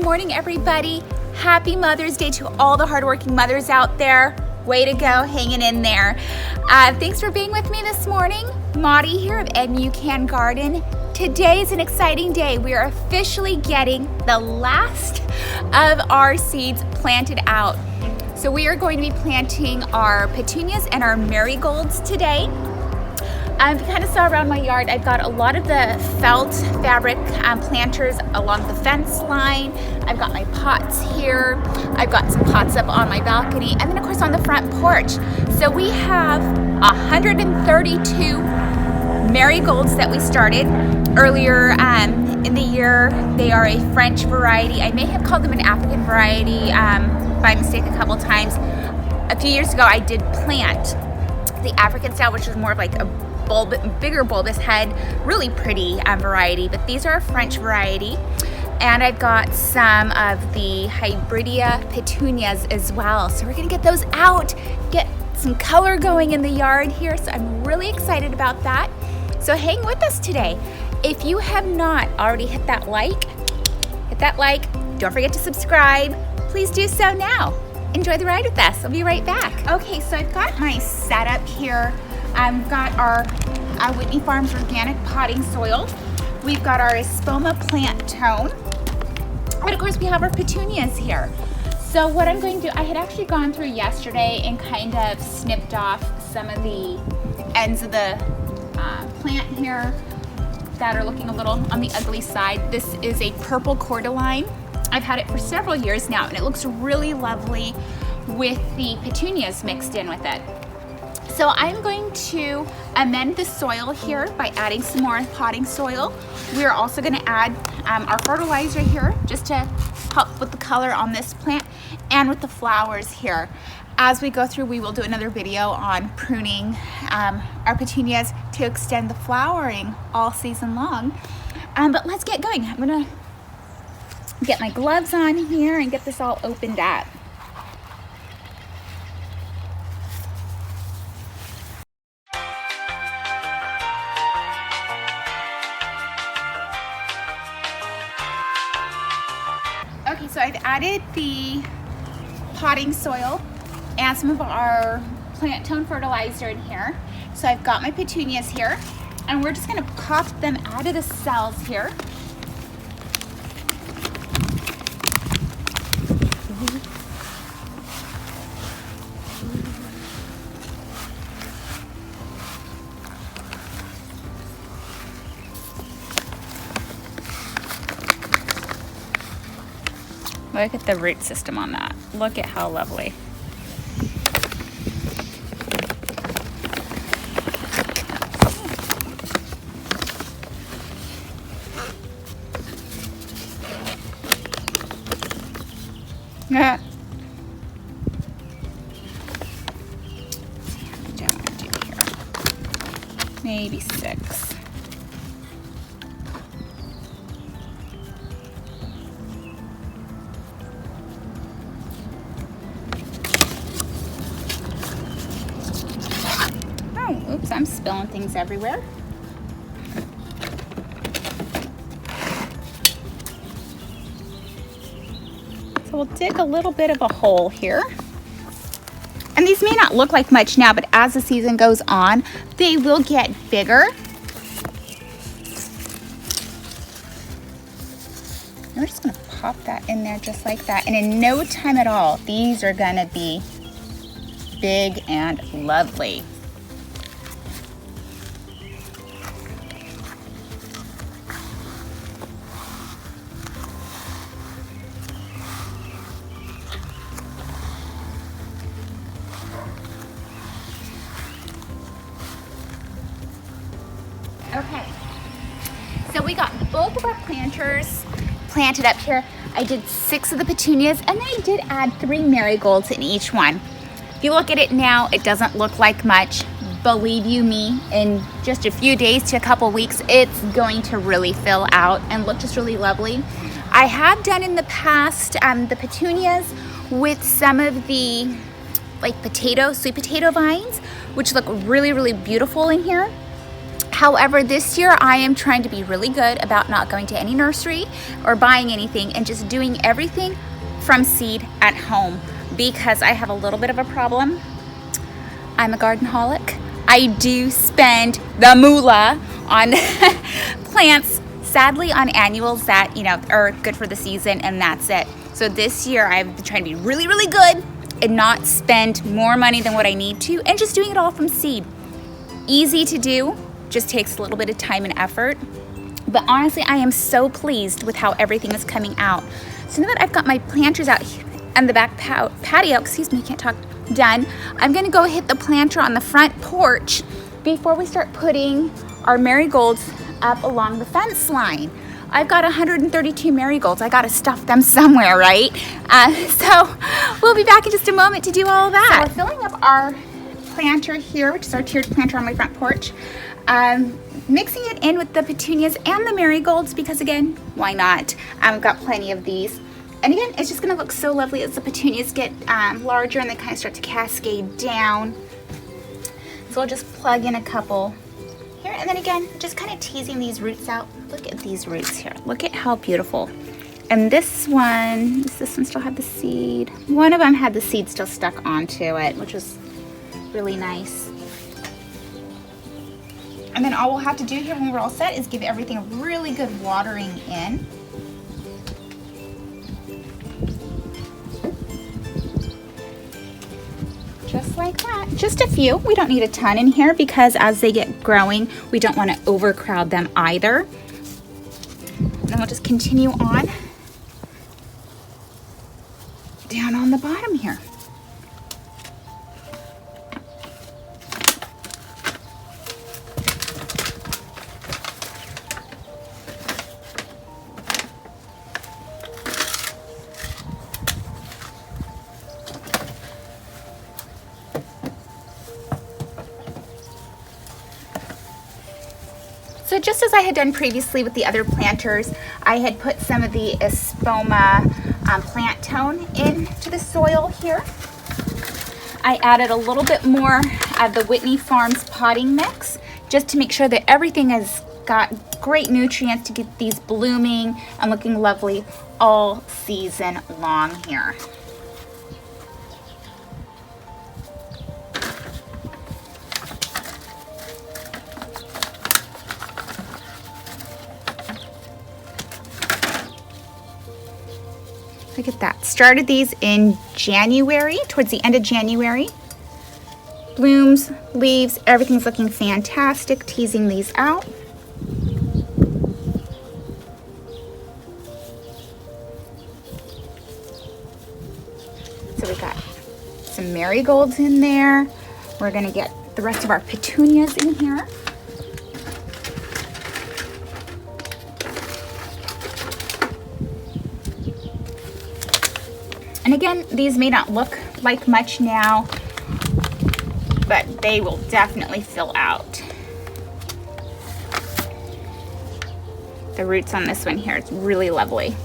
morning, everybody. Happy Mother's Day to all the hardworking mothers out there. Way to go, hanging in there. Thanks for being with me this morning. Maudie here of You Can Garden. Today is an exciting day. We are officially getting the last of our seeds planted out. So we are going to be planting our petunias and our marigolds today. If you kind of saw around my yard, I've got a lot of the felt fabric planters along the fence line. I've got my pots here. I've got some pots up on my balcony, and then of course on the front porch. So we have 132 marigolds that we started earlier in the year. They are a French variety. I may have called them an African variety by mistake a couple times. A few years ago, I did plant the African style, which is more of like a bigger bulbous head, really pretty variety, but these are a French variety. And I've got some of the hybridia petunias as well. So we're gonna get those out, get some color going in the yard here. So I'm really excited about that. So hang with us today. If you have not already hit that like. Don't forget to subscribe. Please do so now. Enjoy the ride with us. I'll be right back. Okay, so I've got my setup here. I've got our Whitney Farms organic potting soil. We've got our espoma plant tone. And of course we have our petunias here. So what I'm going to do, I had actually gone through yesterday and kind of snipped off some of the ends of the plant here that are looking a little on the ugly side. This is a purple cordyline. I've had it for several years now and it looks really lovely with the petunias mixed in with it. So I'm going to amend the soil here by adding some more potting soil. We're also going to add our fertilizer here just to help with the color on this plant and with the flowers here. As we go through, we will do another video on pruning our petunias to extend the flowering all season long. But let's get going. I'm going to get my gloves on here and get this all opened up. Okay, so I've added the potting soil and some of our plant tone fertilizer in here. So I've got my petunias here and we're just gonna pop them out of the cells here. Look at the root system on that. Look at how lovely. Yeah. Let's see how many I'm gonna do here. Maybe 6. Oops, I'm spilling things everywhere. So we'll dig a little bit of a hole here. And these may not look like much now, but as the season goes on, they will get bigger. And we're just gonna pop that in there just like that. And in no time at all, these are gonna be big and lovely. Okay, so we got both of our planters planted up here. I did 6 of the petunias and I did add 3 marigolds in each one. If you look at it now, it doesn't look like much. Believe you me, in just a few days to a couple weeks, it's going to really fill out and look just really lovely. I have done in the past the petunias with some of the like sweet potato vines, which look really, really beautiful in here. However, this year I am trying to be really good about not going to any nursery or buying anything and just doing everything from seed at home because I have a little bit of a problem. I'm a gardenholic. I do spend the moolah on plants, sadly on annuals that, you know, are good for the season, and that's it. So this year I've been trying to be really, really good and not spend more money than what I need to, and just doing it all from seed. Easy to do, just takes a little bit of time and effort. But honestly, I am so pleased with how everything is coming out. So now that I've got my planters out on the back patio, excuse me, I can't talk, done, I'm gonna go hit the planter on the front porch before we start putting our marigolds up along the fence line. I've got 132 marigolds. I gotta stuff them somewhere, right? So we'll be back in just a moment to do all of that. So we're filling up our planter here, which is our tiered planter on my front porch. Mixing it in with the petunias and the marigolds because, again, why not? I've got plenty of these. And again, it's just gonna look so lovely as the petunias get larger and they kind of start to cascade down. So we'll just plug in a couple here, and then again, just kind of teasing these roots out. Look at these roots here. Look at how beautiful. And this one, does this one still have the seed? One of them had the seed still stuck onto it, which was really nice. And then all we'll have to do here when we're all set is give everything a really good watering in. Just like that. Just a few. We don't need a ton in here because as they get growing, we don't want to overcrowd them either. And then we'll just continue on down on the bottom here. So just as I had done previously with the other planters, I had put some of the Espoma plant tone into the soil here. I added a little bit more of the Whitney Farms potting mix just to make sure that everything has got great nutrients to get these blooming and looking lovely all season long here. Look at that. Started these in January, towards the end of January. Blooms, leaves, everything's looking fantastic. Teasing these out. So we got some marigolds in there. We're gonna get the rest of our petunias in here. And again, these may not look like much now, but they will definitely fill out. The roots on this one here, it's really lovely.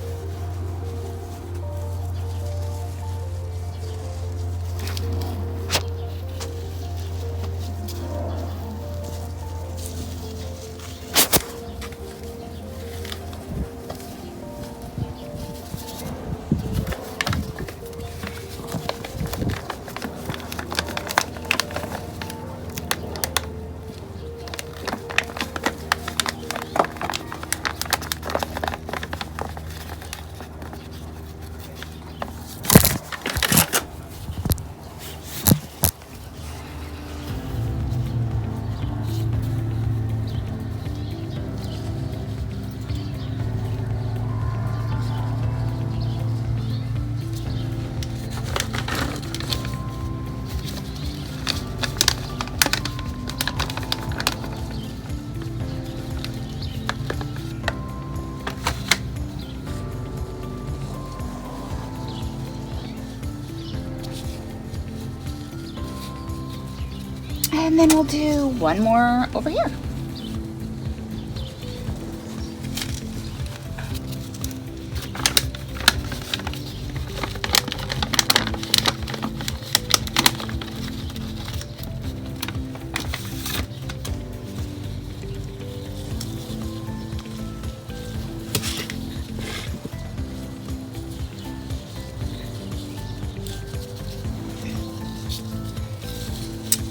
And then we'll do one more over here.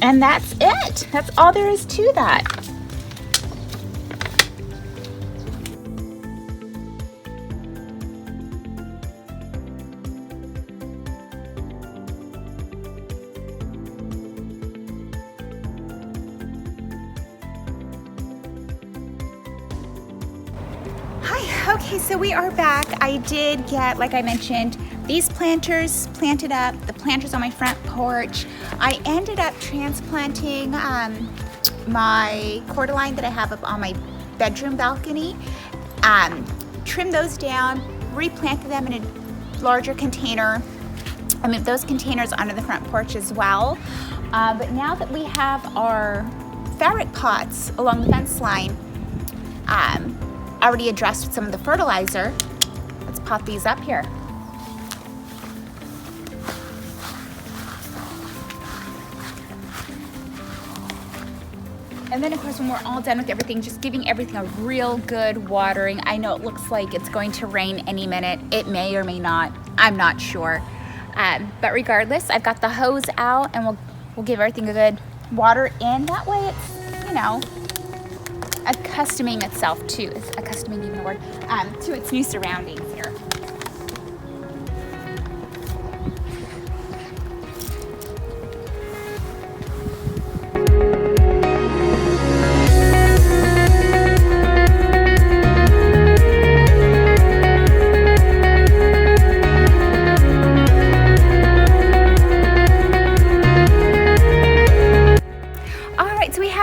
And that's it. That's all there is to that. Hi, okay, so we are back. I did get, like I mentioned, these planters planted up, the planters on my front porch. I ended up transplanting my cordyline that I have up on my bedroom balcony. Trimmed those down, replanted them in a larger container. I moved those containers onto the front porch as well. But now that we have our fabric pots along the fence line, already addressed with some of the fertilizer, let's pot these up here. And then of course when we're all done with everything, just giving everything a real good watering. I know it looks like it's going to rain any minute. It may or may not, I'm not sure. But regardless, I've got the hose out and we'll give everything a good water in. That way it's, you know, accustoming itself to, is accustoming even a word, to its new surroundings here.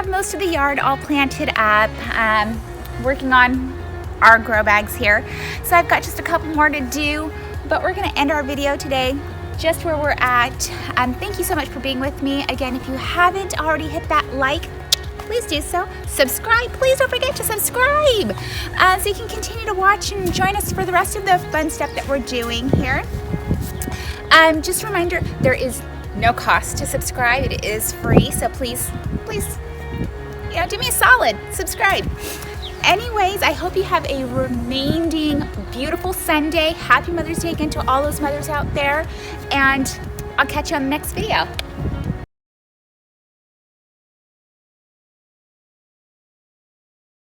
Most of the yard all planted up, working on our grow bags here. So I've got just a couple more to do, but we're gonna end our video today just where we're at. Thank you so much for being with me. Again, if you haven't already hit that like, please do so. Subscribe, please don't forget to subscribe so you can continue to watch and join us for the rest of the fun stuff that we're doing here. Just a reminder, there is no cost to subscribe. It is free, so please, you know, do me a solid, subscribe. Anyways, I hope you have a remaining beautiful Sunday. Happy Mother's Day again to all those mothers out there, and I'll catch you on the next video.